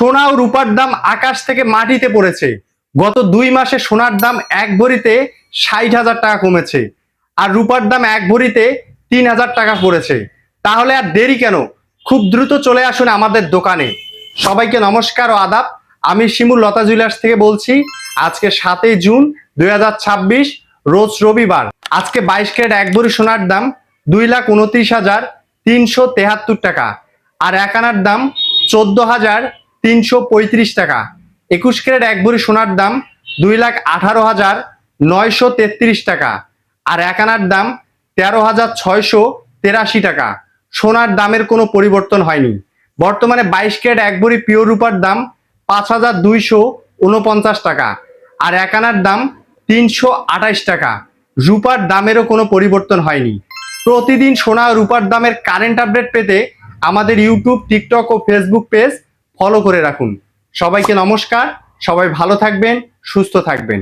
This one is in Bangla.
সোনা ও রূপার দাম আকাশ থেকে মাটিতে পড়েছে। গত 2 মাসে সোনার দাম 1 ভরিতে 60,000 টাকা কমেছে, আর রূপার দাম 1 ভরিতে 3,000 টাকা পড়েছে। তাহলে আর দেরি কেন? খুব দ্রুত চলে আসুন আমাদের দোকানে। সবাইকে নমস্কার ও আদাব। আমি শিমুল লতা জুয়েলার্স থেকে বলছি। আজকে 7 জুন 2026, রোজ রবিবার। আজকে 22 ক্যারেট 1 ভরি সোনার দাম 2,29,373 টাকা, আর 1 আনার দাম 14,335 টাকা। 21 ক্যারেট 1 ভরি সোনার দাম 2,18,933 টাকা, আর 1 আনার দাম 13,683 টাকা। সোনার দামের কোনো পরিবর্তন হয়নি। বর্তমানে 22 ক্যারেট 1 ভরি পিওর রূপার দাম 5,249 টাকা, আর 1 আনার দাম 328 টাকা। রূপার দামেরও কোনো পরিবর্তন হয়নি। প্রতিদিন সোনা ও রূপার দামের কারেন্ট আপডেট পেতে আমাদের ইউটিউব, টিকটক ও ফেসবুক পেজ ফলো করে রাখুন। সবাইকে নমস্কার। সবাই ভালো থাকবেন, সুস্থ থাকবেন।